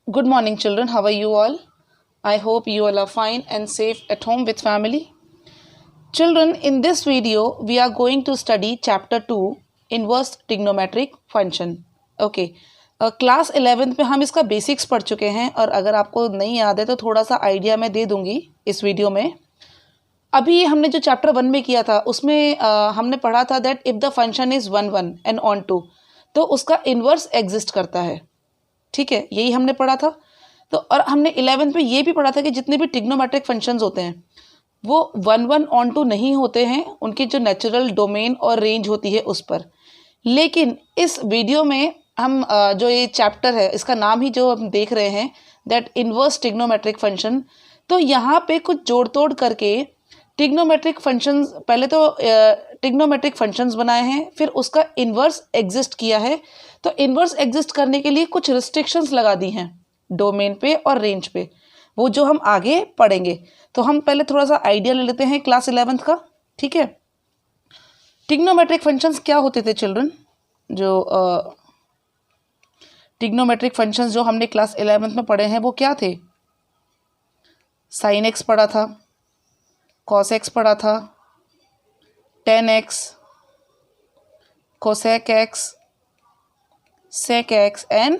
Good morning, children. How are you all? I hope you all are fine and safe at home with family. Children, in this video, we are going to study Chapter 2, Inverse Trigonometric Function. Okay. Class 11th में हम इसका basics पढ़ चुके हैं और अगर आपको नहीं याद है तो थोड़ा सा आइडिया मैं दे दूंगी इस वीडियो में. अभी हमने जो चैप्टर 1 में किया था उसमें हमने पढ़ा था that if the function is 1 1 and on 2 तो उसका इन्वर्स एग्जिस्ट करता है. ठीक है, यही हमने पढ़ा था. तो और हमने 11th में ये भी पढ़ा था कि जितने भी ट्रिग्नोमेट्रिक फंक्शंस होते हैं वो 1 1 ऑन 2 नहीं होते हैं, उनकी जो नेचुरल डोमेन और रेंज होती है उस पर. लेकिन इस वीडियो में हम जो ये चैप्टर है इसका नाम ही जो हम देख रहे हैं दैट इन्वर्स ट्रिग्नोमेट्रिक फंक्शन, तो यहाँ पे कुछ जोड़ तोड़ करके ट्रिग्नोमेट्रिक फंक्शंस, पहले तो ट्रिग्नोमेट्रिक फंक्शंस बनाए हैं, फिर उसका इन्वर्स एग्जिस्ट किया है. तो इन्वर्स एग्जिस्ट करने के लिए कुछ रिस्ट्रिक्शंस लगा दी हैं डोमेन पे और रेंज पे, वो जो हम आगे पढ़ेंगे. तो हम पहले थोड़ा सा आइडिया ले लेते हैं क्लास 11th का. ठीक है, ट्रिग्नोमेट्रिक फंक्शंस क्या होते थे चिल्ड्रन? जो ट्रिग्नोमेट्रिक फंक्शंस जो हमने क्लास 11th में पढ़े हैं वो क्या थे? साइन एक्स पढ़ा था, कॉस एक्स पढ़ा था, tan x, cosec x, sec x and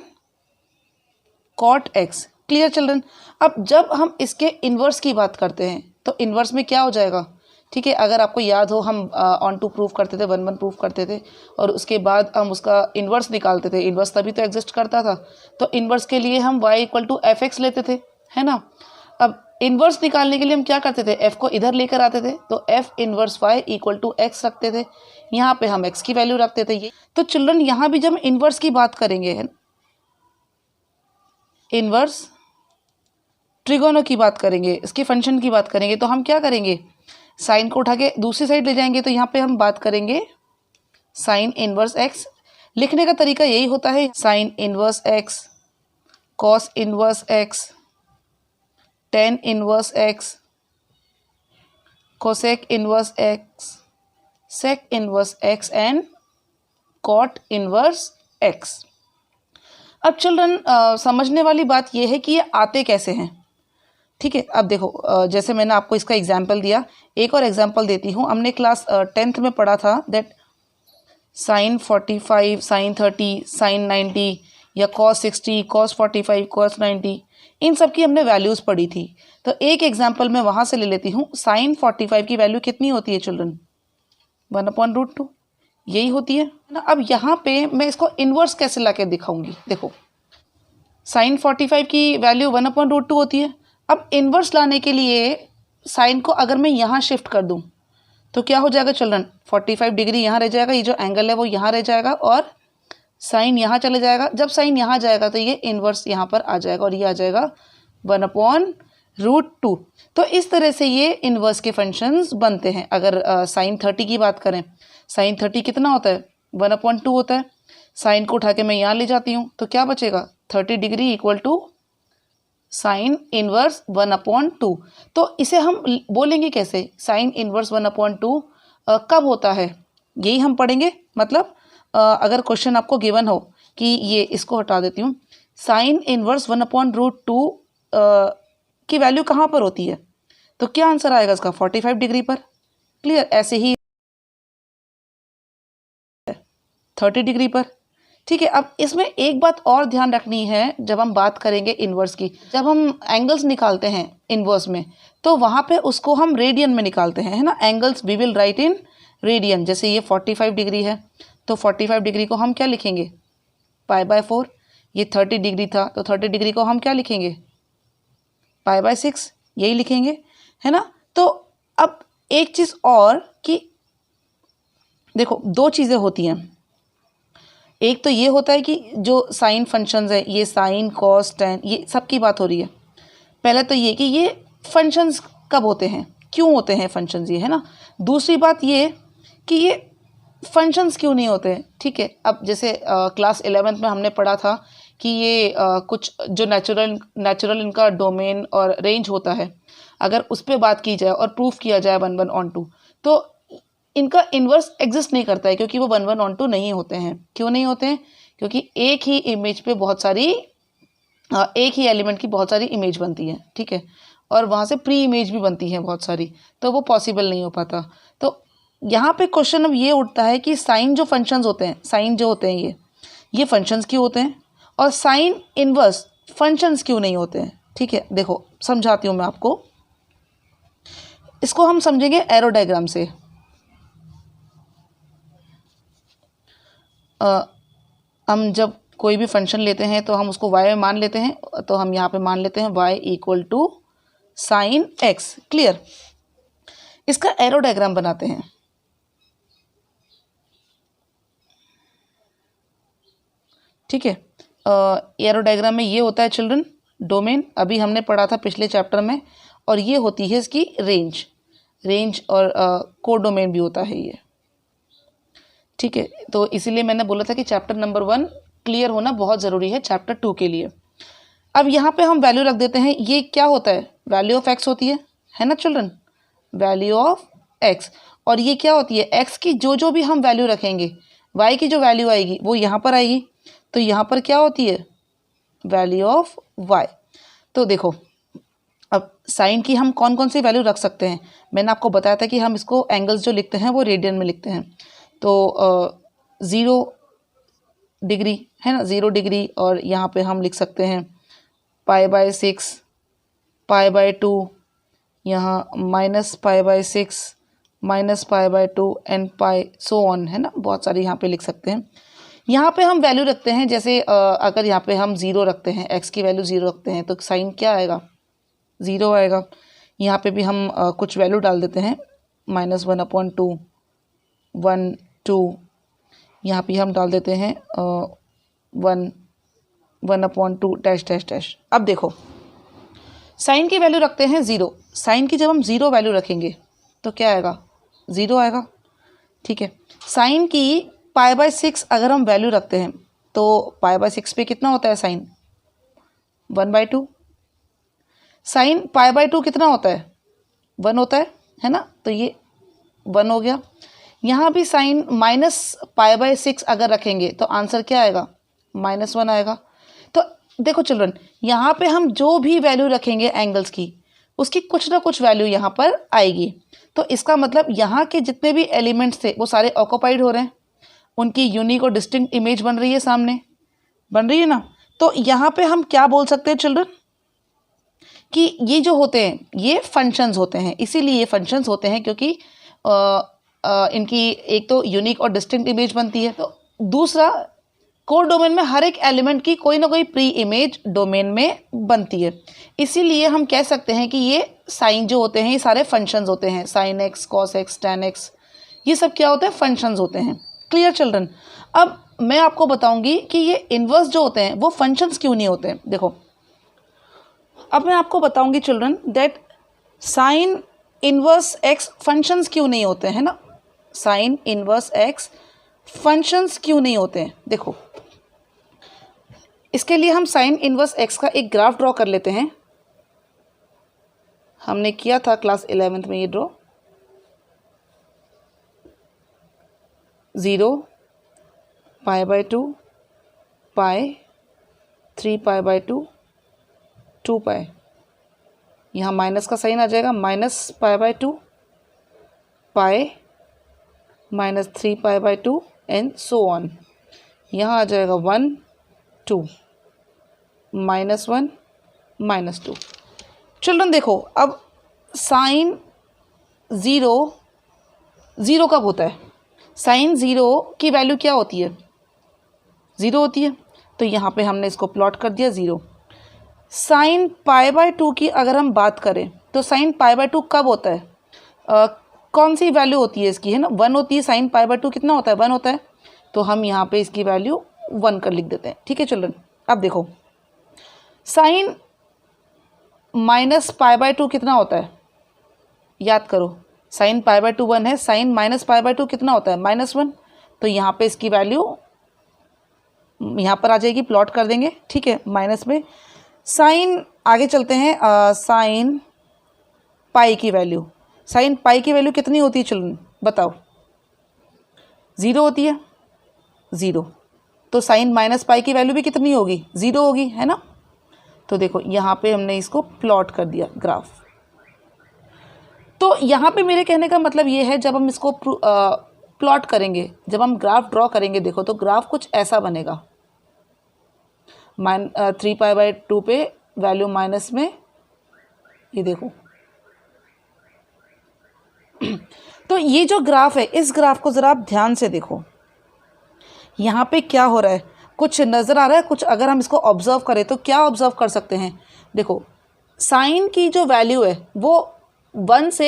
cot x. Clear children? अब जब हम इसके इन्वर्स की बात करते हैं तो इन्वर्स में क्या हो जाएगा? ठीक है, अगर आपको याद हो हम ऑन टू प्रूफ करते थे, 1 1 प्रूफ करते थे और उसके बाद हम उसका इन्वर्स निकालते थे. इन्वर्स तभी तो एग्जिस्ट करता था. तो इन्वर्स के लिए हम y = fx लेते थे, है ना. अब इन्वर्स निकालने के लिए हम क्या करते थे? f को इधर लेकर आते थे तो f इन्वर्स y = x रखते थे. यहाँ पे हम x की वैल्यू रखते थे. ये तो चिल्ड्रन यहाँ भी जब इन्वर्स की बात करेंगे, इन्वर्स ट्रिगोनो की बात करेंगे, इसके फंक्शन की बात करेंगे, तो हम क्या करेंगे? साइन को उठा के दूसरी साइड ले जाएंगे. तो यहाँ पे हम बात करेंगे साइन इन्वर्स एक्स. लिखने का तरीका यही होता है, sine inverse x, cos inverse x, tan inverse x, cosec inverse x, sec inverse x and cot inverse x. अब चिल्ड्रन समझने वाली बात यह है कि ये आते कैसे हैं. ठीक है, अब देखो जैसे मैंने आपको इसका एग्जाम्पल दिया, एक और एग्जाम्पल देती हूँ. हमने क्लास 10th में पढ़ा था दैट साइन 45, साइन 30, साइन 90 या कॉस 60, कॉस 45, कॉस 90, इन सब की हमने वैल्यूज़ पढ़ी थी. तो एक एग्जाम्पल मैं वहाँ से ले लेती हूँ. साइन 45 की वैल्यू कितनी होती है चिल्ड्रन? 1/√2 यही होती है ना. अब यहाँ पे मैं इसको इन्वर्स कैसे ला के दिखाऊंगी? देखो, साइन 45 की वैल्यू 1/√2 होती है. अब इन्वर्स लाने के लिए साइन को अगर मैं यहाँ शिफ्ट कर दूँ तो क्या हो जाएगा चिल्ड्रन? 45 डिग्री यहाँ रह जाएगा, ये जो एंगल है वो यहाँ रह जाएगा और साइन यहाँ चले जाएगा. जब साइन यहाँ जाएगा तो ये इन्वर्स यहाँ पर आ जाएगा और ये आ जाएगा 1/√2. तो इस तरह से ये इन्वर्स के फंक्शंस बनते हैं. अगर साइन 30 की बात करें, साइन 30 कितना होता है? 1/2 होता है. साइन को उठा के मैं यहाँ ले जाती हूँ तो क्या बचेगा? 30 डिग्री = साइन इन्वर्स 1/2. तो इसे हम बोलेंगे कैसे? साइन इन्वर्स 1/2 कब होता है यही हम पढ़ेंगे. मतलब अगर क्वेश्चन आपको गिवन हो कि ये, इसको हटा देती हूँ, साइन इन्वर्स 1/√2 की वैल्यू कहाँ पर होती है, तो क्या आंसर आएगा इसका? 45 डिग्री पर. क्लियर? ऐसे ही 30 डिग्री पर. ठीक है, अब इसमें एक बात और ध्यान रखनी है जब हम बात करेंगे इन्वर्स की. जब हम एंगल्स निकालते हैं इन्वर्स में तो वहाँ पे उसको हम रेडियन में निकालते हैं, है ना. Angles we will write in radian. जैसे ये 45 डिग्री है तो 45 डिग्री को हम क्या लिखेंगे? π/4. ये 30 डिग्री था तो 30 डिग्री को हम क्या लिखेंगे? π/6. यही लिखेंगे, है ना. तो अब एक चीज़ और कि देखो, दो चीज़ें होती हैं. एक तो ये होता है कि जो साइन फंक्शंस है, ये साइन, कॉस, टेन, ये सब की बात हो रही है. पहले तो ये कि ये फंक्शंस कब होते हैं, क्यों होते हैं फंक्शंस, ये है ना. दूसरी बात ये कि ये फंक्शंस क्यों नहीं होते हैं. ठीक है, अब जैसे क्लास 11th में हमने पढ़ा था कि ये कुछ जो नेचुरल इनका डोमेन और रेंज होता है, अगर उस पर बात की जाए और प्रूफ किया जाए 1 1/2 तो इनका इन्वर्स एग्जिस्ट नहीं करता है, क्योंकि वो 1 1/2 नहीं होते हैं. क्यों नहीं होते हैं? क्योंकि एक ही इमेज पे बहुत सारी एक ही एलिमेंट की बहुत सारी इमेज बनती है, ठीक है, और वहाँ से प्री इमेज भी बनती है बहुत सारी, तो वो पॉसिबल नहीं हो पाता। तो यहाँ पे क्वेश्चन अब ये उठता है कि साइन जो फंक्शंस होते हैं, साइन जो होते हैं ये फंक्शंस क्यों होते हैं, और साइन इनवर्स फंक्शंस क्यों नहीं होते हैं। ठीक है, देखो समझाती हूँ मैं आपको। इसको हम समझेंगे एरो डायग्राम से। हम जब कोई भी फंक्शन लेते हैं तो हम उसको y में मान लेते हैं, तो हम यहाँ पे मान लेते हैं y equal to sine x। Clear. इसका एरो डायग्राम बनाते हैं। ठीक है, एरो डायग्राम में ये होता है चिल्ड्रन डोमेन, अभी हमने पढ़ा था पिछले चैप्टर में, और ये होती है इसकी रेंज और कोड डोमेन भी होता है ये। ठीक है, तो इसीलिए मैंने बोला था कि चैप्टर नंबर 1 क्लियर होना बहुत ज़रूरी है चैप्टर 2 के लिए। अब यहाँ पे हम वैल्यू रख देते हैं। ये क्या होता है, वैल्यू ऑफ एक्स होती है ना चिल्ड्रन, वैल्यू ऑफ एक्स। और ये क्या होती है, एक्स की जो भी हम वैल्यू रखेंगे, वाई की जो वैल्यू आएगी वो यहाँ पर आएगी। तो यहाँ पर क्या होती है, वैल्यू ऑफ वाई। तो देखो अब साइन की हम कौन कौन सी वैल्यू रख सकते हैं। मैंने आपको बताया था कि हम इसको एंगल्स जो लिखते हैं वो रेडियन में लिखते हैं। तो 0 डिग्री है ना, 0 डिग्री, और यहाँ पे हम लिख सकते हैं π/6, π/2, यहाँ -π/6, -π/2 एंड पाई सो ऑन, है ना, बहुत सारी यहाँ पे लिख सकते हैं। यहाँ पे हम वैल्यू रखते हैं, जैसे अगर यहाँ पे हम 0 रखते हैं, x की वैल्यू 0 रखते हैं तो साइन क्या आएगा, 0 आएगा। यहाँ पे भी हम कुछ वैल्यू डाल देते हैं, -1/2, 1, 2, यहाँ पे हम डाल देते हैं 1/2 डैश डैश डैश। अब देखो साइन की वैल्यू रखते हैं 0, साइन की जब हम 0 वैल्यू रखेंगे तो क्या आएगा, 0 आएगा। ठीक है, साइन की π/6 अगर हम वैल्यू रखते हैं तो π/6 पे कितना होता है साइन, 1/2। साइन π/2 कितना होता है, 1 होता है ना, तो ये 1 हो गया। यहाँ भी साइन -π/6 अगर रखेंगे तो आंसर क्या आएगा, -1 आएगा। तो देखो चिल्ड्रन, यहाँ पे हम जो भी वैल्यू रखेंगे एंगल्स की, उसकी कुछ ना कुछ वैल्यू यहाँ पर आएगी। तो इसका मतलब यहाँ के जितने भी एलिमेंट्स थे वो सारे ऑक्यूपाइड हो रहे हैं, उनकी यूनिक और डिस्टिंक्ट इमेज बन रही है, सामने बन रही है ना। तो यहाँ पे हम क्या बोल सकते हैं चिल्ड्रन, कि ये जो होते हैं ये फंक्शंस होते हैं। इसीलिए ये फंक्शंस होते हैं क्योंकि इनकी एक तो यूनिक और डिस्टिंक्ट इमेज बनती है, तो दूसरा कोड डोमेन में हर एक एलिमेंट की कोई ना कोई प्री इमेज डोमेन में बनती है। इसीलिए हम कह सकते हैं कि ये साइन जो होते हैं ये सारे फंक्शंस होते हैं, sine x, cos x, tan x, ये सब क्या होते हैं, फंक्शंस होते हैं। Clear children. अब मैं आपको बताऊंगी कि ये इनवर्स जो होते हैं वो फंक्शंस क्यों नहीं होते। देखो अब मैं आपको बताऊंगी children that sine inverse x functions क्यों नहीं होते हैं ना, साइन इनवर्स एक्स फंक्शंस क्यों नहीं होते हैं। देखो इसके लिए हम साइन इनवर्स एक्स का एक ग्राफ ड्रॉ कर लेते हैं। हमने किया था क्लास 11th में ये ड्रॉ, 0, π/2, पाई, 3π/2, 2π, यहाँ माइनस का साइन आ जाएगा, -π/2, पाई, -3π/2 एंड सो ऑन। यहाँ आ जाएगा 1, 2, -1, -2। चिल्ड्रन देखो अब साइन 0 कब होता है, साइन 0 की वैल्यू क्या होती है, 0 होती है। तो यहाँ पे हमने इसको प्लॉट कर दिया 0। साइन π/2 की अगर हम बात करें तो साइन π/2 कब होता है, कौन सी वैल्यू होती है इसकी, है ना, 1 होती है। साइन π/2 कितना होता है, 1 होता है। तो हम यहाँ पे इसकी वैल्यू 1 कर लिख देते हैं। ठीक है चिल्ड्रन। अब देखो साइन -π/2 कितना होता है, याद करो, साइन π/2 1 है, साइन -π/2 कितना होता है, -1। तो यहाँ पे इसकी वैल्यू यहाँ पर आ जाएगी, प्लॉट कर देंगे। ठीक है, माइनस में साइन, आगे चलते हैं, साइन पाई की वैल्यू, साइन पाई की वैल्यू कितनी होती है चिल्ड्रन, बताओ, 0 होती है, 0। तो साइन -π की वैल्यू भी कितनी होगी, 0 होगी, है ना। तो देखो यहाँ पे हमने इसको प्लॉट कर दिया ग्राफ। तो यहाँ पे मेरे कहने का मतलब ये है, जब हम इसको प्लॉट करेंगे, जब हम ग्राफ ड्रॉ करेंगे, देखो तो ग्राफ कुछ ऐसा बनेगा। 3π/2 पे वैल्यू माइनस में, ये देखो। तो ये जो ग्राफ है, इस ग्राफ को ज़रा आप ध्यान से देखो। यहाँ पे क्या हो रहा है, कुछ नज़र आ रहा है, कुछ अगर हम इसको ऑब्ज़र्व करें तो क्या ऑब्ज़र्व कर सकते हैं। देखो साइन की जो वैल्यू है वो 1 से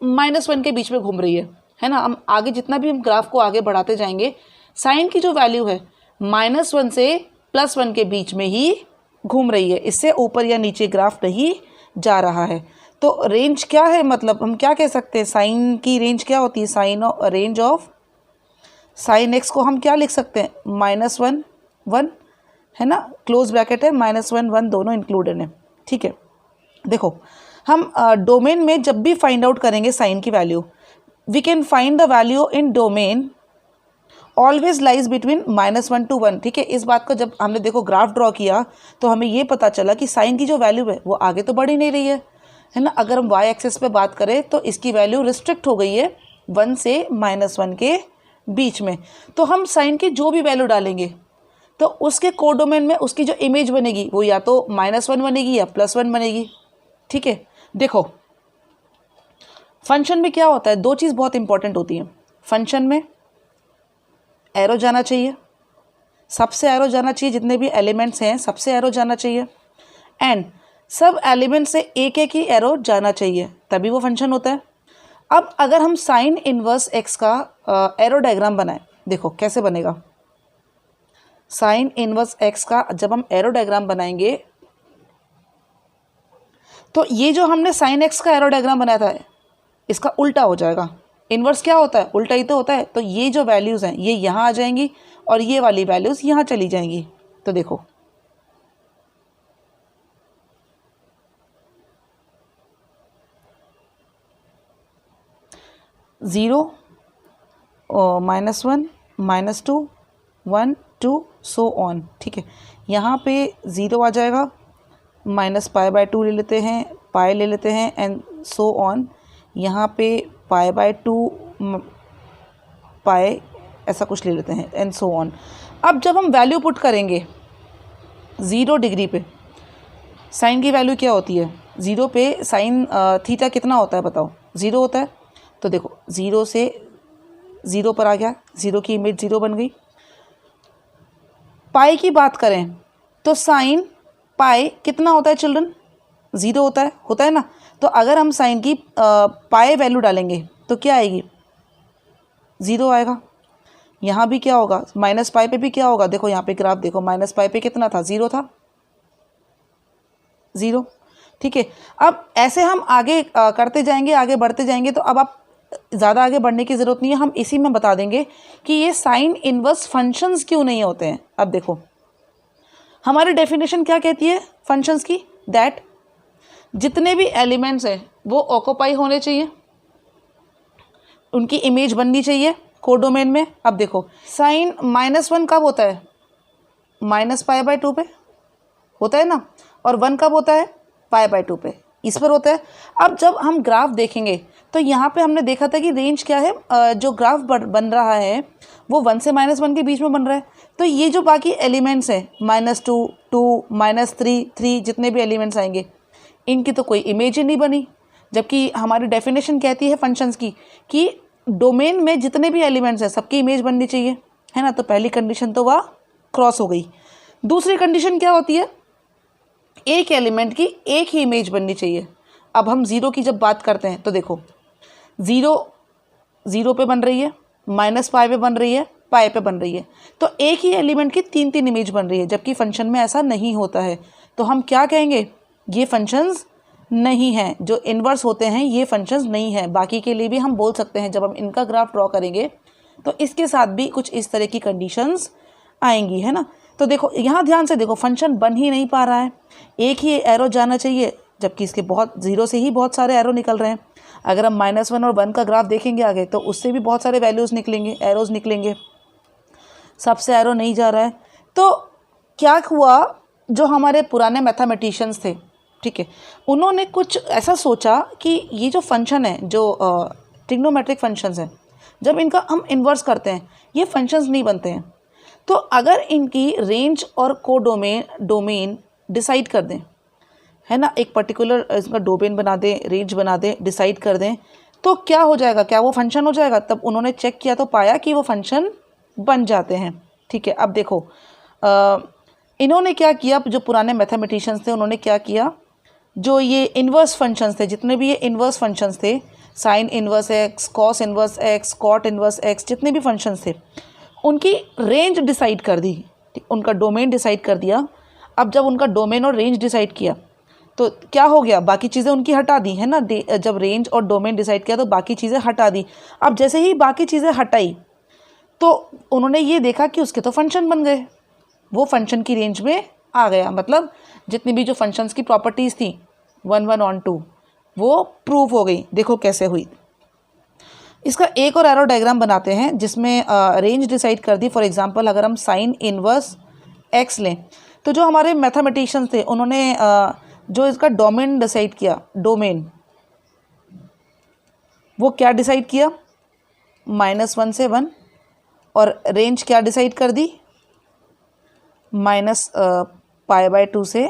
-1 के बीच में घूम रही है ना। हम आगे जितना भी हम ग्राफ को आगे बढ़ाते जाएंगे, साइन की जो वैल्यू है -1 से +1 के बीच में ही घूम रही है, इससे ऊपर या नीचे ग्राफ नहीं जा रहा है। तो रेंज क्या है, मतलब हम क्या कह सकते हैं, साइन की रेंज क्या होती है, रेंज ऑफ साइन एक्स को हम क्या लिख सकते हैं, -1 1 है ना, क्लोज ब्रैकेट है, -1 1 दोनों इंक्लूडेड है। ठीक है, देखो हम डोमेन में जब भी फाइंड आउट करेंगे साइन की value, we can find the value in domain always lies between -1 to 1। ठीक है, इस बात को जब हमने देखो ग्राफ ड्रॉ किया तो हमें ये पता चला कि साइन की जो वैल्यू है वो आगे तो बढ़ ही नहीं रही है ना। अगर हम वाई एक्सिस पे बात करें तो इसकी वैल्यू रिस्ट्रिक्ट हो गई है 1 से -1 के बीच में। तो हम साइन की जो भी वैल्यू डालेंगे तो उसके कोडोमेन में उसकी जो इमेज बनेगी वो या तो -1 बनेगी या +1 बनेगी। ठीक है, देखो फंक्शन में क्या होता है, दो चीज़ बहुत इंपॉर्टेंट होती हैं। फंक्शन में एरो जाना चाहिए, सबसे एरो जाना चाहिए, जितने भी एलिमेंट्स हैं सबसे एरो जाना चाहिए, एंड सब एलिमेंट से एक एक ही एरो जाना चाहिए, तभी वो फंक्शन होता है। अब अगर हम साइन इनवर्स एक्स का एरो डायग्राम बनाएं, देखो कैसे बनेगा। साइन इनवर्स एक्स का जब हम एरो डायग्राम बनाएंगे तो ये जो हमने साइन एक्स का एरो डायग्राम बनाया था इसका उल्टा हो जाएगा। इनवर्स क्या होता है, उल्टा ही तो होता है। तो ये जो वैल्यूज़ हैं ये यहाँ आ जाएंगी और ये वाली वैल्यूज़ यहाँ चली जाएंगी। तो देखो ज़ीरो, -1 -2 1 2 सो ऑन। ठीक है, यहाँ पे 0 आ जाएगा, -π/2 ले लेते हैं, पाई ले लेते हैं, एंड सो ऑन। यहाँ पे π/2 पाई ऐसा कुछ ले लेते हैं, एंड सो ऑन। अब जब हम वैल्यू पुट करेंगे 0 डिग्री पे, साइन की वैल्यू क्या होती है, 0 पे साइन थीटा कितना होता है बताओ, 0 होता है। तो देखो 0 से 0 पर आ गया, 0 की इमेज 0 बन गई। पाई की बात करें तो साइन पाई कितना होता है चिल्ड्रन, 0 होता है ना। तो अगर हम साइन की पाई वैल्यू डालेंगे तो क्या आएगी, 0 आएगा। यहाँ भी क्या होगा, -π पे भी क्या होगा, देखो यहाँ पे ग्राफ देखो, -π पे कितना था, 0 था, 0। ठीक है, अब ऐसे हम आगे करते जाएंगे, आगे बढ़ते जाएंगे। तो अब आप ज़्यादा आगे बढ़ने की ज़रूरत नहीं है, हम इसी में बता देंगे कि ये साइन इनवर्स फंक्शंस क्यों नहीं होते हैं। अब देखो हमारी डेफिनेशन क्या कहती है फंक्शंस की, दैट जितने भी एलिमेंट्स हैं वो ऑक्यूपाई होने चाहिए, उनकी इमेज बननी चाहिए कोडोमेन में। अब देखो साइन -1 कब होता है, -π/2 पे होता है ना, और 1 कब होता है, π/2 पे, इस पर होता है। अब जब हम ग्राफ देखेंगे तो यहाँ पे हमने देखा था कि रेंज क्या है, जो ग्राफ बन रहा है वो 1 से -1 के बीच में बन रहा है। तो ये जो बाकी एलिमेंट्स हैं -2 2 -3 3 जितने भी एलिमेंट्स आएंगे इनकी तो कोई इमेज ही नहीं बनी। जबकि हमारी डेफिनेशन कहती है फंक्शंस की कि डोमेन में जितने भी एलिमेंट्स हैं सबकी इमेज बननी चाहिए, है ना। तो पहली कंडीशन तो वह क्रॉस हो गई। दूसरी कंडीशन क्या होती है, एक एलिमेंट की एक ही इमेज बननी चाहिए। अब हम 0 की जब बात करते हैं तो देखो 0 पे बन रही है, -π पे बन रही है, पाई पे बन रही है। तो एक ही एलिमेंट की 3 इमेज बन रही है, जबकि फंक्शन में ऐसा नहीं होता है। तो हम क्या कहेंगे, ये फंक्शंस नहीं हैं, जो इन्वर्स होते हैं ये फंक्शंस नहीं हैं। बाकी के लिए भी हम बोल सकते हैं, जब हम इनका ग्राफ ड्रॉ करेंगे तो इसके साथ भी कुछ इस तरह की कंडीशंस आएंगी, है ना। तो देखो यहाँ ध्यान से देखो, फंक्शन बन ही नहीं पा रहा है, एक ही एरो जाना चाहिए, जबकि इसके 0 से ही बहुत सारे एरो निकल रहे हैं। अगर हम -1 और 1 का ग्राफ देखेंगे आगे तो उससे भी बहुत सारे वैल्यूज़ निकलेंगे, एरोज़ निकलेंगे, सबसे एरो नहीं जा रहा है। तो क्या हुआ, जो हमारे पुराने मैथमेटिशियंस थे, ठीक है, उन्होंने कुछ ऐसा सोचा कि ये जो फंक्शन है, जो ट्रिग्नोमेट्रिक फंक्शंस हैं, जब इनका हम इन्वर्स करते हैं ये फंक्शंस नहीं बनते हैं। तो अगर इनकी रेंज और डोमेन डिसाइड कर दें, है ना, एक पर्टिकुलर इसका डोमेन बना दें, रेंज बना दें, डिसाइड कर दें, तो क्या हो जाएगा, क्या वो फंक्शन हो जाएगा। तब उन्होंने चेक किया तो पाया कि वो फंक्शन बन जाते हैं, ठीक है। अब देखो इन्होंने क्या किया, जो पुराने मैथमेटिशियंस थे उन्होंने क्या किया, जो ये इन्वर्स फंक्शंस थे, जितने भी ये इन्वर्स फंक्शंस थे, sine inverse x, cos inverse x, cot inverse x, जितने भी फंक्शंस थे उनकी रेंज डिसाइड कर दी, उनका डोमेन डिसाइड कर दिया। अब जब उनका डोमेन और रेंज डिसाइड किया तो क्या हो गया, बाकी चीज़ें उनकी हटा दी, है ना। जब रेंज और डोमेन डिसाइड किया तो बाकी चीज़ें हटा दी। अब जैसे ही बाकी चीज़ें हटाई तो उन्होंने ये देखा कि उसके तो फंक्शन बन गए, वो फंक्शन की रेंज में आ गया। मतलब जितनी भी जो फंक्शंस की प्रॉपर्टीज़ थी 1, 1 और 2 वो प्रूव हो गई। देखो कैसे हुई। इसका एक और एरो डायग्राम बनाते हैं जिसमें रेंज डिसाइड कर दी। फॉर एग्जांपल अगर हम साइन इनवर्स एक्स लें तो जो हमारे मैथमेटिशियंस थे उन्होंने जो इसका डोमेन डिसाइड किया, डोमेन वो क्या डिसाइड किया, -1 से 1, और रेंज क्या डिसाइड कर दी, -π/2 से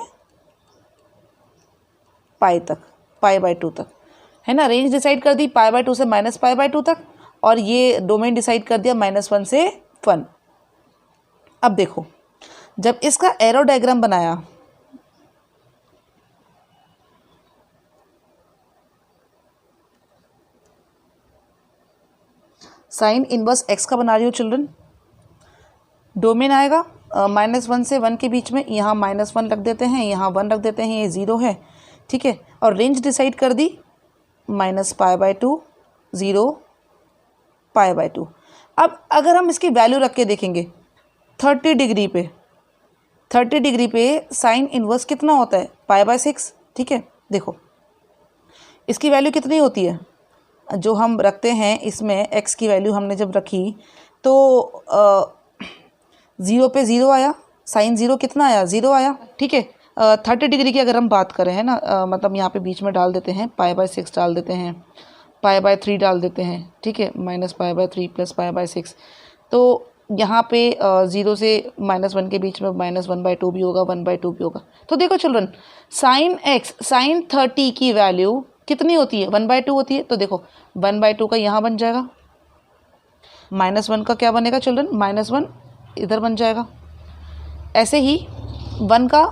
पाई तक, π/2 तक, है ना। रेंज डिसाइड कर दी π/2 से -π/2 तक, और ये डोमेन डिसाइड कर दिया -1 से 1। अब देखो जब इसका एरो डायग्राम बनाया, साइन इनवर्स एक्स का बना रही हो चिल्ड्रन, डोमेन आएगा -1 से 1 के बीच में, यहाँ -1 रख देते हैं, यहाँ 1 रख देते हैं, ये 0 है, ठीक है। और रेंज डिसाइड कर दी -π/2, 0, π/2। अब अगर हम इसकी वैल्यू रख के देखेंगे 30 डिग्री पे, 30 डिग्री पे साइन इनवर्स कितना होता है, π/6, ठीक है। देखो इसकी वैल्यू कितनी होती है, जो हम रखते हैं इसमें x की वैल्यू हमने जब रखी तो 0 पे 0 आया, साइन 0 कितना आया, 0 आया, ठीक है। 30 डिग्री की अगर हम बात करें, है ना, मतलब यहाँ पे बीच में डाल देते हैं π/6 डाल देते हैं, π/3 डाल देते हैं, ठीक है, -π/3 + π/6। तो यहाँ पे 0 से -1 के बीच में -1/2 भी होगा, 1/2 भी होगा। तो देखो चिल्ड्रन, साइन 30 की वैल्यू कितनी होती है, 1/2 होती है। तो देखो 1/2 का यहाँ बन जाएगा, -1 का क्या बनेगा चिल्ड्रन, -1 इधर बन जाएगा। ऐसे ही 1 का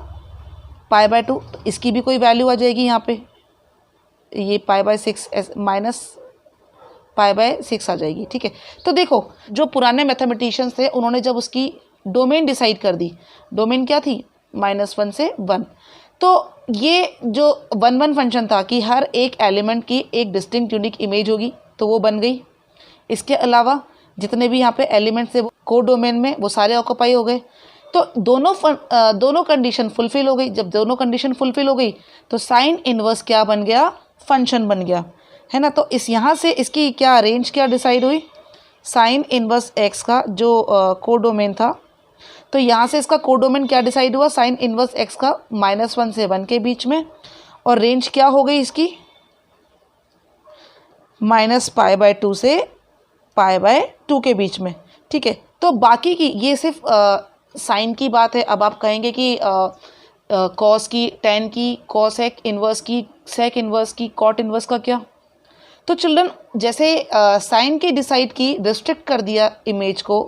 π/2, तो इसकी भी कोई वैल्यू आ जाएगी यहाँ पे, ये π/6 -π/6 आ जाएगी, ठीक है। तो देखो जो पुराने मैथमेटिशियंस थे उन्होंने जब उसकी डोमेन डिसाइड कर दी, डोमेन क्या थी, -1 से 1, तो ये जो 1, 1 फंक्शन था कि हर एक एलिमेंट की एक डिस्टिंक्ट यूनिक इमेज होगी, तो वो बन गई। इसके अलावा जितने भी यहाँ पे एलिमेंट्स थे को डोमेन में वो सारे ऑक्यूपाई हो गए। तो दोनों कंडीशन फुलफिल हो गई। जब दोनों कंडीशन फुलफिल हो गई तो साइन इनवर्स क्या बन गया, फंक्शन बन गया, है ना। तो इस यहाँ से इसकी क्या रेंज क्या डिसाइड हुई, साइन इनवर्स एक्स का जो कोडोमेन था, तो यहाँ से इसका कोडोमेन क्या डिसाइड हुआ, साइन इनवर्स एक्स का -1 से 1 के बीच में, और रेंज क्या हो गई इसकी, -π/2 से π/2 के बीच में, ठीक है। तो बाकी की ये सिर्फ साइन की बात है। अब आप कहेंगे कि कॉस की, टेन की, कॉसेक इन्वर्स की, सेक इन्वर्स की, कॉट इन्वर्स का क्या। तो चिल्ड्रन जैसे साइन की डिसाइड की, रिस्ट्रिक्ट कर दिया इमेज को,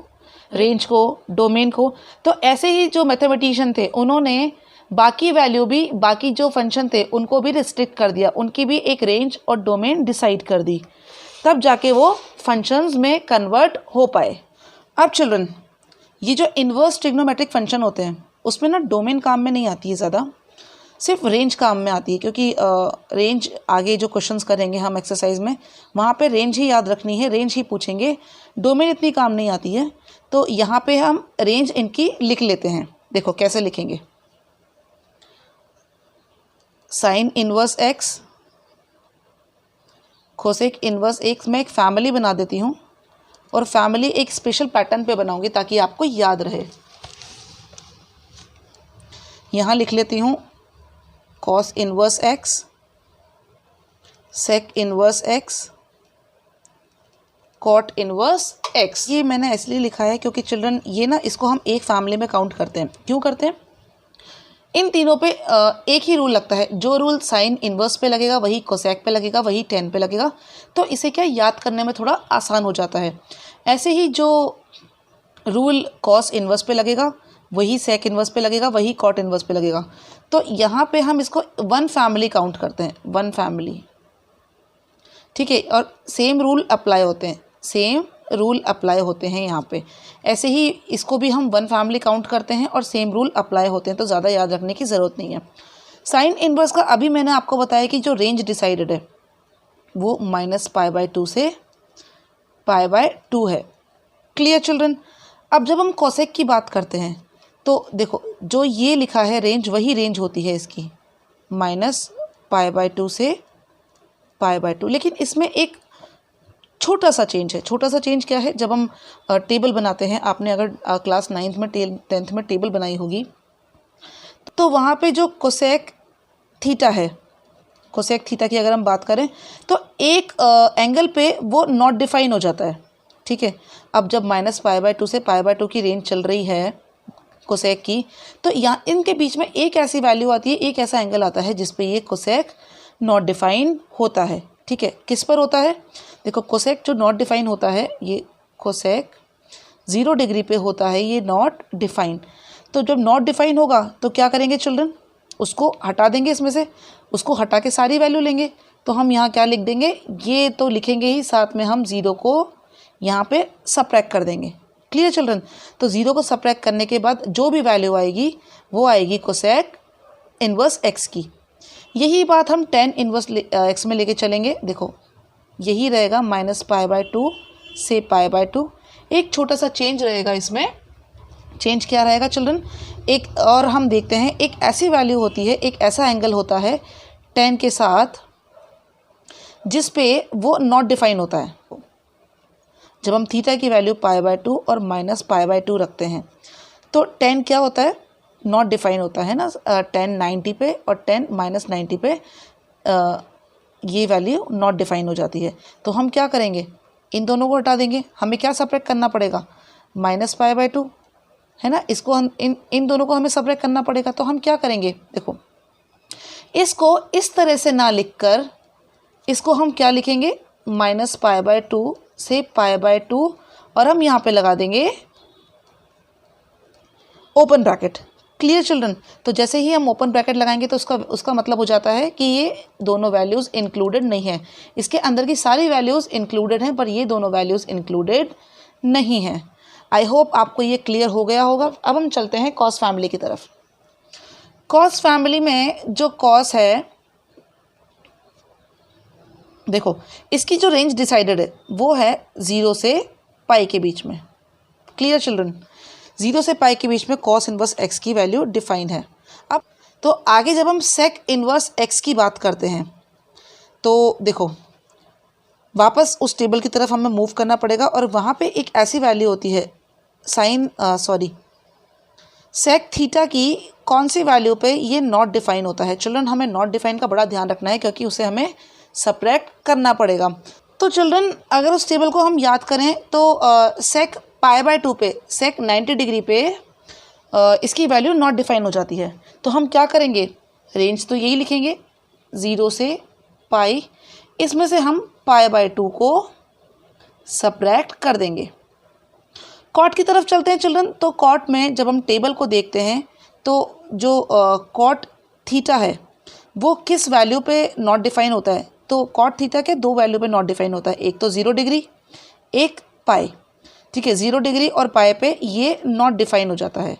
रेंज को, डोमेन को, तो ऐसे ही जो मैथमेटिशियन थे उन्होंने बाकी वैल्यू भी, बाकी जो फंक्शन थे उनको भी रिस्ट्रिक्ट कर दिया, उनकी भी एक रेंज और डोमेन डिसाइड कर दी, तब जाके वो फंक्शंस में कन्वर्ट हो पाए। अब चिल्ड्रन ये जो इन्वर्स ट्रिग्नोमेट्रिक फंक्शन होते हैं उसमें ना डोमेन काम में नहीं आती है ज़्यादा, सिर्फ रेंज काम में आती है, क्योंकि रेंज आगे जो क्वेश्चंस करेंगे हम एक्सरसाइज में वहाँ पे रेंज ही याद रखनी है, रेंज ही पूछेंगे, डोमेन इतनी काम नहीं आती है। तो यहाँ पे हम रेंज इनकी लिख लेते हैं। देखो कैसे लिखेंगे, sign inverse x, cosec inverse x, मैं एक फैमिली बना देती हूँ और फैमिली एक स्पेशल पैटर्न पे बनाऊंगी ताकि आपको याद रहे। यहाँ लिख लेती हूँ cos inverse x, sec inverse x, cot inverse x. ये मैंने इसलिए लिखा है क्योंकि चिल्ड्रन ये ना इसको हम एक फैमिली में काउंट करते हैं। क्यों करते हैं? इन तीनों पे एक ही रूल लगता है। जो रूल साइन इनवर्स पे लगेगा वही कोसेक पे लगेगा, वही टेन पे लगेगा। तो इसे क्या याद करने में थोड़ा आसान हो जाता है। ऐसे ही जो रूल कॉस इनवर्स पे लगेगा वही सेक इनवर्स पे लगेगा, वही कॉट इनवर्स पे लगेगा। तो यहाँ पे हम इसको वन फैमिली काउंट करते हैं, वन फैमिली, ठीक है। और सेम रूल अप्लाई होते हैं, सेम रूल अप्लाई होते हैं यहाँ पे। ऐसे ही इसको भी हम वन फैमिली काउंट करते हैं और सेम रूल अप्लाई होते हैं, तो ज़्यादा याद रखने की ज़रूरत नहीं है। साइन इनवर्स का अभी मैंने आपको बताया कि जो रेंज डिसाइडेड है वो -π/2 से π/2 है। Clear children? अब जब हम कोसेक की बात करते हैं तो देखो जो ये लिखा है रेंज, वही रेंज होती है इसकी -π/2 से π/2। लेकिन इसमें एक छोटा सा चेंज है। छोटा सा चेंज क्या है? जब हम टेबल बनाते हैं, आपने अगर क्लास 9th में 10th में टेबल बनाई होगी तो वहाँ पे जो कोसेक थीटा है, कोसेक थीटा की अगर हम बात करें तो एक एंगल पे वो नॉट डिफाइन हो जाता है, ठीक है। अब जब -π/2 से π/2 की रेंज चल रही है कोसेक की, तो यहाँ इनके बीच में एक ऐसी वैल्यू आती है, एक ऐसा एंगल आता है जिस पे ये कोसेक नॉट डिफाइन होता है, ठीक है। किस पर होता है? देखो कोसेक जो नॉट डिफाइन होता है, ये कोसेक 0 डिग्री पे होता है, ये नॉट डिफाइन। तो जब नॉट डिफाइन होगा तो क्या करेंगे चिल्ड्रन? उसको हटा देंगे इसमें से, उसको हटा के सारी वैल्यू लेंगे। तो हम यहाँ क्या लिख देंगे? ये तो लिखेंगे ही, साथ में हम 0 को यहाँ पे सब्ट्रैक्ट कर देंगे। Clear children? तो 0 को सब्ट्रैक्ट करने के बाद जो भी वैल्यू आएगी वो आएगी कोसेक इनवर्स एक्स की। यही बात हम tan इनवर्स एक्स में लेके चलेंगे। देखो यही रहेगा -π/2 से π/2। एक छोटा सा चेंज रहेगा इसमें। चेंज क्या रहेगा चिल्ड्रन? एक और हम देखते हैं, एक ऐसी वैल्यू होती है, एक ऐसा एंगल होता है tan के साथ जिस पे वो नॉट डिफाइन होता है। जब हम थीटा की वैल्यू π/2 और -π/2 रखते हैं तो tan क्या होता है? नॉट डिफाइन होता है ना। tan 90 पे और tan -90 पे ये वैल्यू नॉट डिफाइन हो जाती है। तो हम क्या करेंगे? इन दोनों को हटा देंगे। हमें क्या सब्ट्रैक्ट करना पड़ेगा? -π/2 है ना। इसको हम इन दोनों को हमें सब्ट्रैक्ट करना पड़ेगा। तो हम क्या करेंगे? देखो इसको इस तरह से ना लिखकर इसको हम क्या लिखेंगे? -π/2 से π/2 और हम यहाँ पे लगा देंगे ओपन ब्रैकेट। Clear children? तो जैसे ही हम ओपन ब्रैकेट लगाएंगे तो उसका मतलब हो जाता है कि ये दोनों वैल्यूज़ इंक्लूडेड नहीं है। इसके अंदर की सारी वैल्यूज़ इंक्लूडेड हैं पर ये दोनों वैल्यूज़ इंक्लूडेड नहीं हैं। आई होप आपको ये क्लियर हो गया होगा। अब हम चलते हैं कॉस फैमिली की तरफ। कॉस फैमिली में जो कॉस है, देखो इसकी जो रेंज डिसाइडेड है वो है 0 से पाई के बीच में। Clear children? 0 से पाई के बीच में कॉस इनवर्स एक्स की वैल्यू डिफाइन है। अब तो आगे जब हम सेक इनवर्स एक्स की बात करते हैं तो देखो वापस उस टेबल की तरफ हमें मूव करना पड़ेगा और वहाँ पे एक ऐसी वैल्यू होती है सेक थीटा की कौन सी वैल्यू पे ये नॉट डिफाइन होता है। चिल्ड्रन हमें नॉट डिफाइन का बड़ा ध्यान रखना है क्योंकि उसे हमें सब्ट्रैक्ट करना पड़ेगा। तो चिल्ड्रन अगर उस टेबल को हम याद करें तो सेक π/2 पे, सेक 90 डिग्री पे इसकी वैल्यू नॉट डिफाइन हो जाती है। तो हम क्या करेंगे? रेंज तो यही लिखेंगे 0 से पाई, इसमें से हम π/2 को सब्ट्रैक्ट कर देंगे। कॉट की तरफ चलते हैं चिल्ड्रन। तो कॉट में जब हम टेबल को देखते हैं तो जो कॉट थीटा है वो किस वैल्यू पे नॉट डिफाइन होता है? तो कॉट थीटा के दो वैल्यू पे नॉट डिफाइन होता है, एक तो 0 डिग्री, एक पाई, ठीक है। 0 डिग्री और पाई पे ये नॉट डिफाइन हो जाता है।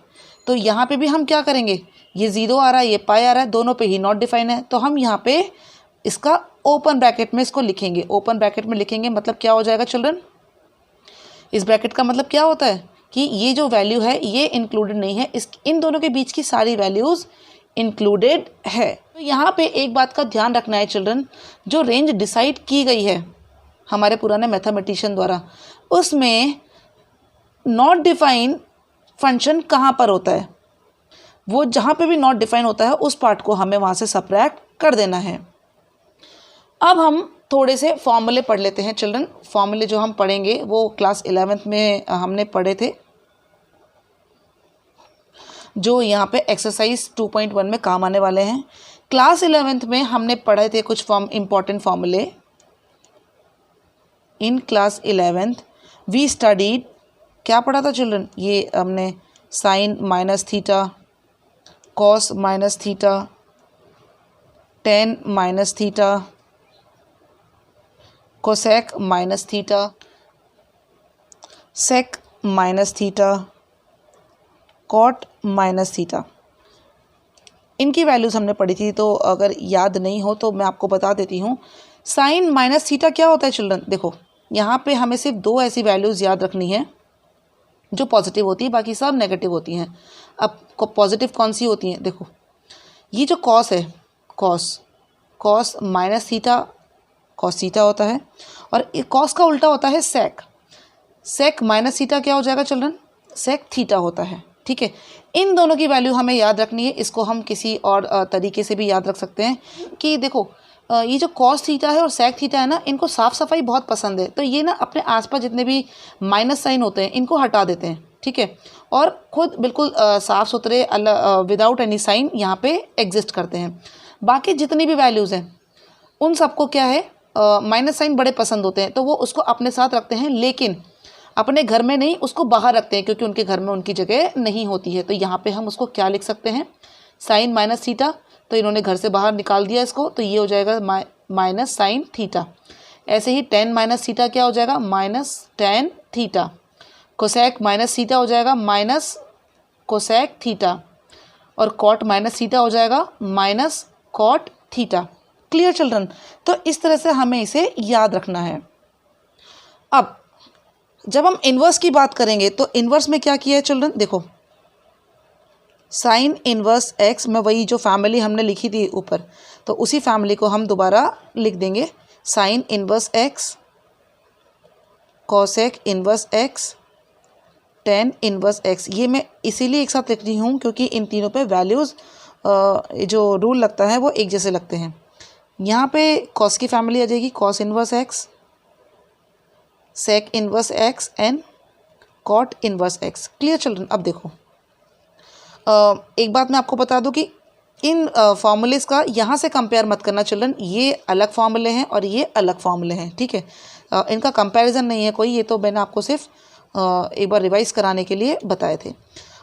तो यहाँ पे भी हम क्या करेंगे? ये 0 आ रहा है, ये पाई आ रहा है, दोनों पे ही नॉट डिफाइन है। तो हम यहाँ पे इसका ओपन ब्रैकेट में इसको लिखेंगे। ओपन ब्रैकेट में लिखेंगे मतलब क्या हो जाएगा चिल्ड्रन? इस ब्रैकेट का मतलब क्या होता है कि ये जो वैल्यू है ये इंक्लूडेड नहीं है, इन दोनों के बीच की सारी वैल्यूज़ इंक्लूडेड है। तो यहाँ पे एक बात का ध्यान रखना है चिल्ड्रन, जो रेंज डिसाइड की गई है हमारे पुराने मैथमेटिशियन द्वारा, उसमें नॉट डिफाइन फंक्शन कहाँ पर होता है? वो जहाँ पे भी नॉट डिफाइन होता है उस पार्ट को हमें वहाँ से सब्ट्रैक्ट कर देना है। अब हम थोड़े से फॉर्मूले पढ़ लेते हैं चिल्ड्रन। फॉर्मूले जो हम पढ़ेंगे वो क्लास 11th में हमने पढ़े थे, जो यहाँ पे एक्सरसाइज 2.1 में काम आने वाले हैं। क्लास 11th में हमने पढ़े थे कुछ इम्पॉर्टेंट फॉर्मूले। In class 11th we studied, क्या पढ़ा था चिल्ड्रन? ये हमने sine minus theta, cos minus theta, tan minus theta, cosec minus theta, sec minus theta, cot minus theta, इनकी वैल्यूज़ हमने पढ़ी थी। तो अगर याद नहीं हो तो मैं आपको बता देती हूँ। साइन माइनस थीटा क्या होता है चिल्ड्रन? देखो यहाँ पे हमें सिर्फ दो ऐसी वैल्यूज़ याद रखनी है जो पॉजिटिव होती है, बाकी सब नेगेटिव होती हैं। अब पॉजिटिव कौन सी होती हैं? देखो ये जो कॉस है, cos minus theta cos theta होता है, और कॉस का उल्टा होता है सेक माइनस थीटा क्या हो जाएगा चिल्ड्रन? सेक थीटा होता है। ठीक है, इन दोनों की वैल्यू हमें याद रखनी है। इसको हम किसी और तरीके से भी याद रख सकते हैं कि देखो ये जो कॉस थीटा है और सेक थीटा है ना, इनको साफ़ सफाई बहुत पसंद है, तो ये ना अपने आसपास जितने भी माइनस साइन होते हैं इनको हटा देते हैं। ठीक है, और ख़ुद बिल्कुल साफ़ सुथरे विदाउट एनी साइन यहाँ पे एग्जिस्ट करते हैं। बाकी जितनी भी वैल्यूज़ हैं उन सबको क्या है, माइनस साइन बड़े पसंद होते हैं, तो वो उसको अपने साथ रखते हैं, लेकिन अपने घर में नहीं, उसको बाहर रखते हैं, क्योंकि उनके घर में उनकी जगह नहीं होती है। तो यहाँ पे हम उसको क्या लिख सकते हैं? साइन माइनस थीटा, तो इन्होंने घर से बाहर निकाल दिया इसको, तो ये हो जाएगा माइनस साइन थीटा। ऐसे ही टेन माइनस थीटा क्या हो जाएगा? Minus tan theta. Cosec minus theta हो जाएगा माइनस कोसेक थीटा, और कॉट माइनस थीटा हो जाएगा minus cot theta. Clear children? तो इस तरह से हमें इसे याद रखना है। अब जब हम इन्वर्स की बात करेंगे तो इन्वर्स में क्या किया है चिल्ड्रन? देखो साइन इन्वर्स एक्स में वही जो फैमिली हमने लिखी थी ऊपर, तो उसी फैमिली को हम दोबारा लिख देंगे। Sign inverse x, cosec inverse x, tan inverse x. ये मैं इसीलिए एक साथ लिख रही हूँ क्योंकि इन तीनों पे वैल्यूज़ जो रूल लगता है वो एक जैसे लगते हैं। यहाँ पे कॉस की फैमिली आ जाएगी, cos inverse x, sec inverse x and cot inverse x. Clear children? अब देखो एक बात मैं आपको बता दूं कि इन फॉर्मूलेस का यहाँ से कंपेयर मत करना चिल्ड्रन। ये अलग फॉर्मूले हैं और ये अलग फॉर्मूले हैं। ठीक है, इनका कंपैरिजन नहीं है कोई, ये तो मैंने आपको सिर्फ एक बार रिवाइज कराने के लिए बताए थे।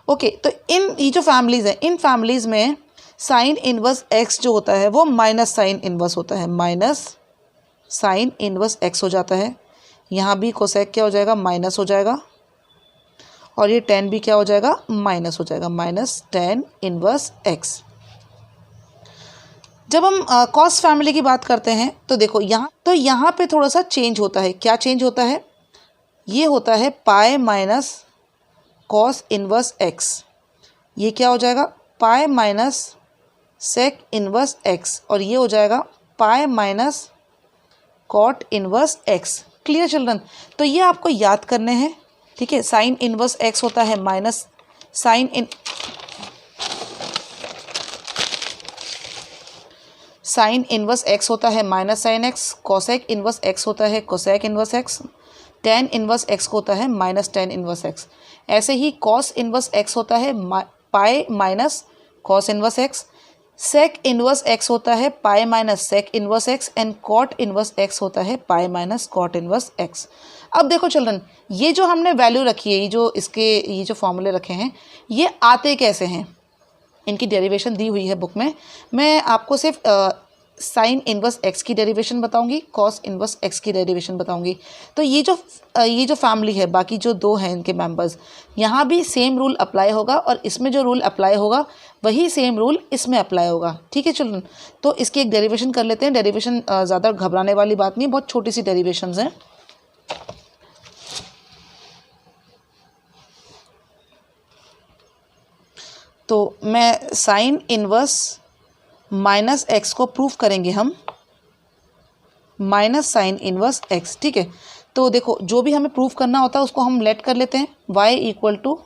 ओके, तो ये जो फैमिलीज़ हैं, इन फैमिलीज़ में साइन इन्वर्स एक्स जो होता है वो माइनस साइन इन्वर्स होता है, माइनस साइन इन्वर्स एक्स हो जाता है। यहाँ भी कोसेक क्या हो जाएगा? माइनस हो जाएगा, और ये टेन भी क्या हो जाएगा? माइनस हो जाएगा, माइनस टेन इन्वर्स एक्स। जब हम कॉस फैमिली की बात करते हैं तो देखो यहाँ पे थोड़ा सा चेंज होता है। क्या चेंज होता है? ये होता है pi minus cos inverse x. ये क्या हो जाएगा? Pi minus sec inverse x, और ये हो जाएगा pi minus cot inverse x. Clear children? तो ये आपको याद करने हैं। ठीक है, साइन इन्वर्स एक्स होता है माइनस साइन इन्वर्स एक्स होता है minus sine x, cosec inverse x होता है cosec inverse x, tan inverse x होता है माइनस टेन इन्वर्स एक्स। ऐसे ही कॉस इन्वर्स एक्स होता है pi minus cos inverse x, sec inverse x होता है pi minus sec inverse x, and cot inverse x होता है pi minus cot inverse x. अब देखो चिल्ड्रन, ये जो हमने वैल्यू रखी है, ये जो फॉर्मूले रखे हैं, ये आते कैसे हैं? इनकी डेरिवेशन दी हुई है बुक में। मैं आपको सिर्फ साइन इन्वर्स एक्स की डेरिवेशन बताऊंगी, कॉस इन्वर्स एक्स की डेरिवेशन बताऊंगी। तो ये जो फैमिली है, बाकी जो दो हैं इनके मेंबर्स, यहाँ भी सेम रूल अप्लाई होगा, और इसमें जो रूल अप्लाई होगा वही सेम रूल इसमें अप्लाई होगा। ठीक है चिल्ड्रन? तो इसकी एक डेरिवेशन कर लेते हैं। डेरिवेशन ज़्यादा घबराने वाली बात नहीं, बहुत छोटी सी डेरिवेशंस हैं। तो मैं साइन इन्वर्स माइनस एक्स को प्रूफ करेंगे हम, माइनस साइन इन्वर्स एक्स। ठीक है, तो देखो जो भी हमें प्रूफ करना होता है उसको हम लेट कर लेते हैं। y equal to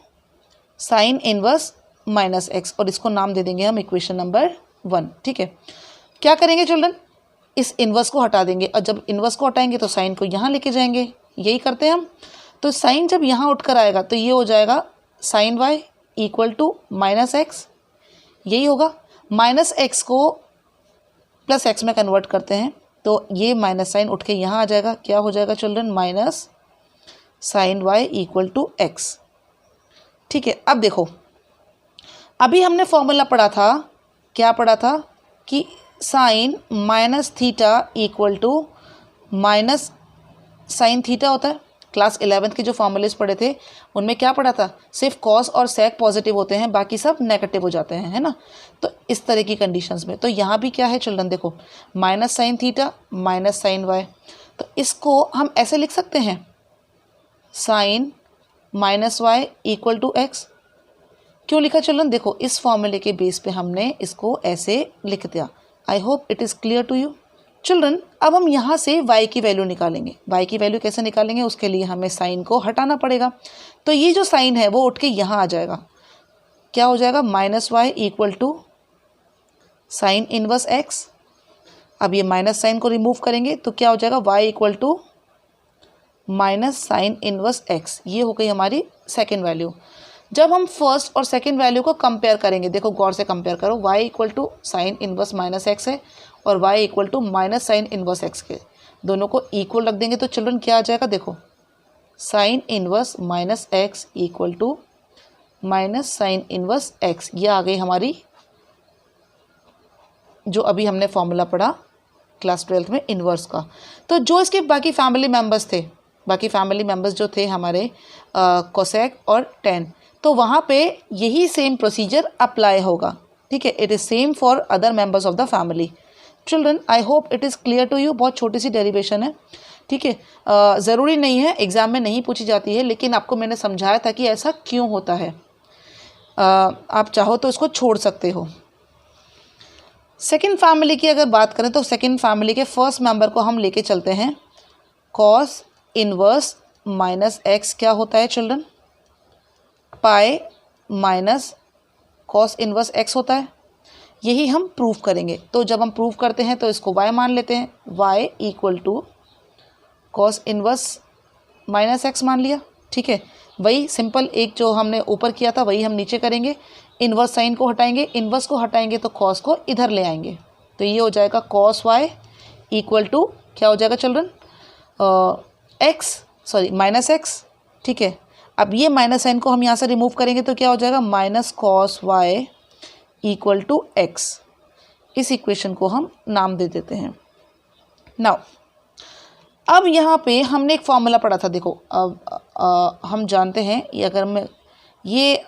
sine inverse minus x, और इसको नाम दे देंगे हम इक्वेशन नंबर 1। ठीक है, क्या करेंगे चिल्ड्रन, इस इन्वर्स को हटा देंगे, और जब इन्वर्स को हटाएंगे तो साइन को यहाँ लेके जाएंगे, यही करते हैं हम। तो साइन जब यहाँ उठकर आएगा तो ये हो जाएगा sine y equal to minus x, यही होगा। माइनस एक्स को प्लस एक्स में कन्वर्ट करते हैं तो ये माइनस साइन उठ के यहाँ आ जाएगा, क्या हो जाएगा children, minus sine y equal to x. ठीक है, अब देखो, अभी हमने फॉर्मूला पढ़ा था, क्या पढ़ा था कि sine minus theta equal to minus sine theta होता है। क्लास 11th के जो फॉर्मूलेस पढ़े थे उनमें क्या पढ़ा था, सिर्फ कॉस और सेक पॉजिटिव होते हैं, बाकी सब नेगेटिव हो जाते हैं, है ना। तो इस तरह की कंडीशंस में तो यहाँ भी क्या है चिल्ड्रन, देखो minus sine theta minus sine y, तो इसको हम ऐसे लिख सकते हैं sine minus y equal to x. क्यों लिखा चिल्ड्रन, देखो इस फॉर्मूले के बेस पे हमने इसको ऐसे लिख दिया। I hope it is clear to you children. अब हम यहाँ से y की वैल्यू निकालेंगे। y की वैल्यू कैसे निकालेंगे, उसके लिए हमें साइन को हटाना पड़ेगा। तो ये जो साइन है वो उठ के यहाँ आ जाएगा, क्या हो जाएगा, minus y equal to sine inverse x। अब ये माइनस साइन को रिमूव करेंगे तो क्या हो जाएगा, y equal to minus sine inverse x। ये हो गई हमारी सेकेंड वैल्यू। जब हम फर्स्ट और सेकेंड वैल्यू को कंपेयर करेंगे, देखो गौर से कंपेयर करो, y equal to sine inverse minus x है और y equal to minus sine inverse x के, दोनों को इक्वल रख देंगे तो चिल्ड्रन क्या आ जाएगा, देखो sine inverse minus x equal to minus sine inverse x. ये आ गई हमारी जो अभी हमने फॉर्मूला पढ़ा क्लास 12th में इन्वर्स का। तो जो इसके बाकी फैमिली मेम्बर्स थे, बाकी फैमिली मेम्बर्स जो थे हमारे कोसेक और टेन, तो वहाँ पे यही सेम प्रोसीजर अप्लाई होगा। ठीक है, it is same for other members of the family. Children I hope it is clear to you. बहुत छोटी सी डेरिवेशन है, ठीक है, ज़रूरी नहीं है, एग्ज़ाम में नहीं पूछी जाती है, लेकिन आपको मैंने समझाया था कि ऐसा क्यों होता है। आप चाहो तो इसको छोड़ सकते हो। सेकेंड फैमिली की अगर बात करें तो सेकेंड फैमिली के फर्स्ट मेंबर को हम लेके चलते हैं, कॉस इनवर्स माइनस एक्स क्या होता है चिल्ड्रन, पाई माइनस कॉस इनवर्स एक्स होता है। यही हम प्रूव करेंगे। तो जब हम प्रूव करते हैं तो इसको y मान लेते हैं, y equal to cos inverse minus x मान लिया। ठीक है, वही सिंपल एक जो हमने ऊपर किया था वही हम नीचे करेंगे। इन्वर्स साइन को हटाएंगे, इन्वर्स को हटाएंगे तो कॉस को इधर ले आएंगे, तो ये हो जाएगा कॉस y इक्वल टू क्या हो जाएगा चिल्ड्रन, माइनस एक्स। ठीक है, अब ये माइनस साइन को हम यहाँ से रिमूव करेंगे तो क्या हो जाएगा, minus cos y equal to x. इस इक्वेशन को हम नाम दे देते हैं। नाउ अब यहाँ पे हमने एक फॉर्मूला पढ़ा था, देखो अब हम जानते हैं ये, अगर मैं ये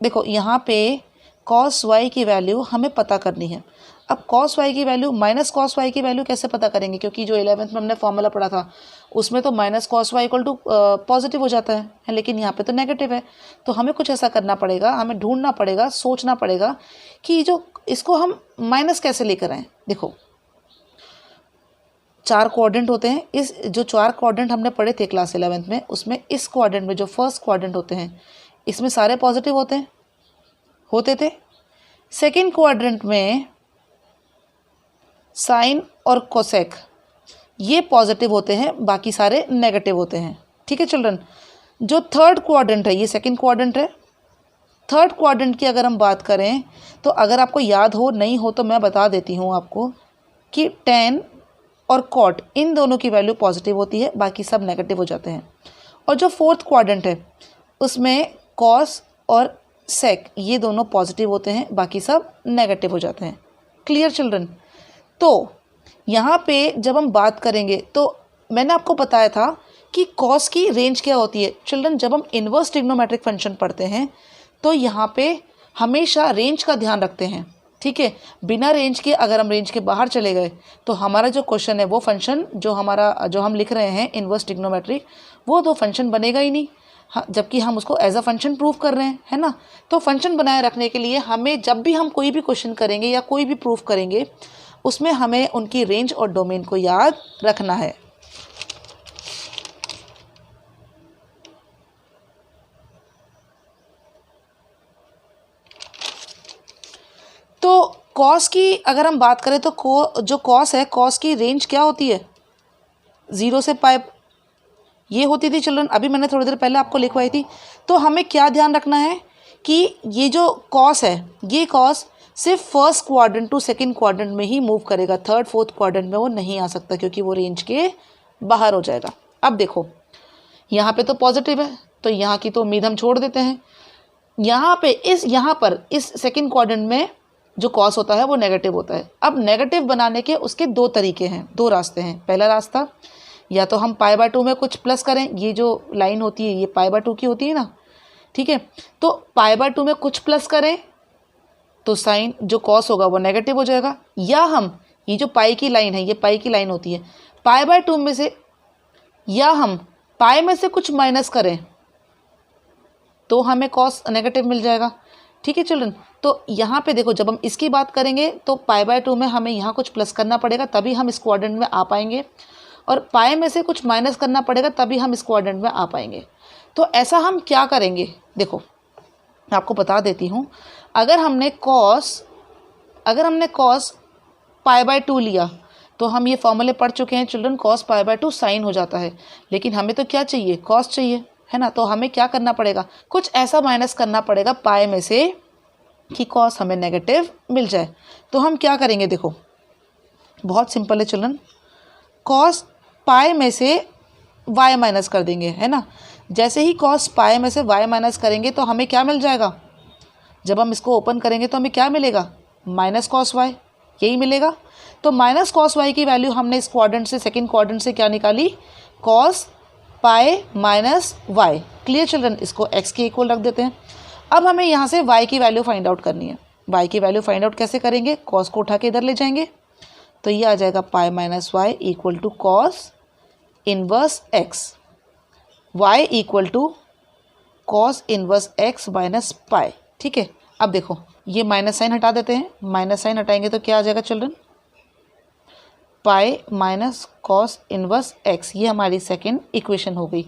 देखो यहाँ पे कॉस वाई की वैल्यू हमें पता करनी है। अब कॉस वाई की वैल्यू माइनस कॉस वाई की वैल्यू कैसे पता करेंगे, क्योंकि जो 11th में हमने फॉर्मूला पढ़ा था उसमें तो minus cos y equal to positive हो जाता है, लेकिन यहाँ पे तो नेगेटिव है। तो हमें कुछ ऐसा करना पड़ेगा, हमें ढूंढना पड़ेगा, सोचना पड़ेगा कि जो इसको हम माइनस कैसे लेकर आएँ। देखो 4 क्वाड्रेंट होते हैं, इस जो 4 क्वाड्रेंट हमने पढ़े थे क्लास 11th में, उसमें इस क्वाड्रेंट में जो फर्स्ट क्वाड्रेंट होते हैं इसमें सारे पॉजिटिव होते थे। सेकेंड क्वाड्रेंट में साइन और कोसेक ये पॉजिटिव होते हैं, बाकी सारे नेगेटिव होते हैं। ठीक है चिल्ड्रन, जो थर्ड क्वाड्रेंट है ये सेकेंड क्वाड्रेंट है। थर्ड क्वाड्रेंट की अगर हम बात करें तो अगर आपको याद हो नहीं हो तो मैं बता देती हूँ आपको कि टेन और कॉट इन दोनों की वैल्यू पॉजिटिव होती है, बाकी सब नेगेटिव हो जाते हैं। और जो फोर्थ क्वाड्रेंट है उसमें कॉस और सेक ये दोनों पॉजिटिव होते हैं, बाकी सब नेगेटिव हो जाते हैं। क्लियर चिल्ड्रन, तो यहाँ पे जब हम बात करेंगे तो मैंने आपको बताया था कि कॉस की रेंज क्या होती है। चिल्ड्रन जब हम इन्वर्स ट्रिग्नोमेट्रिक फंक्शन पढ़ते हैं तो यहाँ पे हमेशा रेंज का ध्यान रखते हैं। ठीक है, बिना रेंज के अगर हम रेंज के बाहर चले गए तो हमारा जो क्वेश्चन है वो फंक्शन जो हम लिख रहे हैं इन्वर्स ट्रिग्नोमेट्रिक, वो तो फंक्शन बनेगा ही नहीं। हाँ, जबकि हम उसको एज अ फंक्शन प्रूव कर रहे हैं, है ना। तो फंक्शन बनाए रखने के लिए हमें जब भी हम कोई भी क्वेश्चन करेंगे या कोई भी प्रूफ करेंगे उसमें हमें उनकी रेंज और डोमेन को याद रखना है। कॉस की अगर हम बात करें तो जो कॉस है, कॉस की रेंज क्या होती है, 0 से पाई ये होती थी चिल्ड्रन, अभी मैंने थोड़ी देर पहले आपको लिखवाई थी। तो हमें क्या ध्यान रखना है कि ये जो कॉस है, ये कॉस सिर्फ first quadrant to second quadrant में ही मूव करेगा, थर्ड फोर्थ क्वाड्रेंट में वो नहीं आ सकता क्योंकि वो रेंज के बाहर हो जाएगा। अब देखो यहाँ पे तो पॉजिटिव है तो यहाँ की तो उम्मीद हम छोड़ देते हैं। यहाँ पर इस सेकंड क्वाड्रेंट में जो कॉस होता है वो नेगेटिव होता है। अब नेगेटिव बनाने के उसके दो तरीके हैं, दो रास्ते हैं। पहला रास्ता, या तो हम π/2 में कुछ प्लस करें, ये जो लाइन होती है ये π/2 की होती है ना, ठीक है, तो π/2 में कुछ प्लस करें तो साइन जो कॉस होगा वो नेगेटिव हो जाएगा। या हम ये जो पाई की लाइन है, ये पाई की लाइन होती है, π/2 में से या हम पाई में से कुछ माइनस करें तो हमें कॉस नेगेटिव मिल जाएगा। ठीक है चिल्ड्रन, तो यहाँ पे देखो जब हम इसकी बात करेंगे तो π/2 में हमें यहाँ कुछ प्लस करना पड़ेगा तभी हम इस क्वाड्रेंट में आ पाएंगे, और पाई में से कुछ माइनस करना पड़ेगा तभी हम इस क्वाड्रेंट में आ पाएंगे। तो ऐसा हम क्या करेंगे, देखो आपको बता देती हूँ। अगर हमने कॉस π/2 लिया तो हम ये फॉर्मूले पढ़ चुके हैं चिल्ड्रन, कॉस π/2 साइन हो जाता है, लेकिन हमें तो क्या चाहिए, कॉस चाहिए, है ना। तो हमें क्या करना पड़ेगा, कुछ ऐसा माइनस करना पड़ेगा पाई में से कि कॉस हमें नेगेटिव मिल जाए। तो हम क्या करेंगे, देखो बहुत सिंपल है चिल्ड्रन, कॉस पाई में से y माइनस कर देंगे, है ना। जैसे ही कॉस पाई में से y माइनस करेंगे तो हमें क्या मिल जाएगा, जब हम इसको ओपन करेंगे तो हमें क्या मिलेगा, माइनस कॉस y, यही मिलेगा। तो माइनस कॉस y की वैल्यू हमने इस क्वाड्रेंट से, सेकंड क्वाड्रेंट से क्या निकाली, cos pi minus y। Clear children, इसको x के इक्वल रख देते हैं। अब हमें यहाँ से y की वैल्यू फाइंड आउट करनी है। y की वैल्यू फाइंड आउट कैसे करेंगे, कॉस को उठा के इधर ले जाएंगे तो ये आ जाएगा pi minus y equal to cos inverse x, y equal to cos inverse x minus pi. ठीक है, अब देखो ये माइनस साइन हटा देते हैं, माइनस साइन हटाएंगे तो क्या आ जाएगा चिल्ड्रन, पाई माइनस कॉस इनवर्स x, ये हमारी सेकंड इक्वेशन हो गई।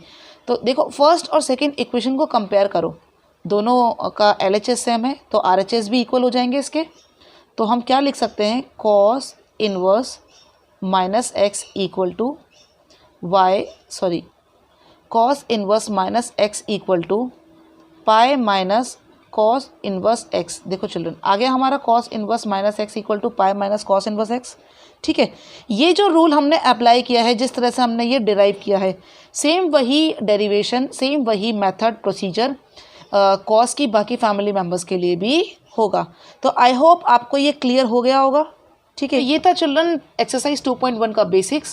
तो देखो फर्स्ट और सेकंड इक्वेशन को कंपेयर करो, दोनों का LHS सेम है तो RHS भी इक्वल हो जाएंगे इसके। तो हम क्या लिख सकते हैं, cos inverse minus x equal to cos inverse minus x equal to pi minus cos inverse x। देखो चिल्ड्रन आ गया हमारा cos inverse minus x equal to pi minus cos inverse x। ठीक है, ये जो रूल हमने अप्लाई किया है, जिस तरह से हमने ये डिराइव किया है, सेम वही डेरिवेशन, सेम वही मेथड प्रोसीजर कॉस की बाकी फैमिली मेम्बर्स के लिए भी होगा। तो आई होप आपको ये क्लियर हो गया होगा। ठीक है, ये था चिल्ड्रन एक्सरसाइज 2.1 का बेसिक्स।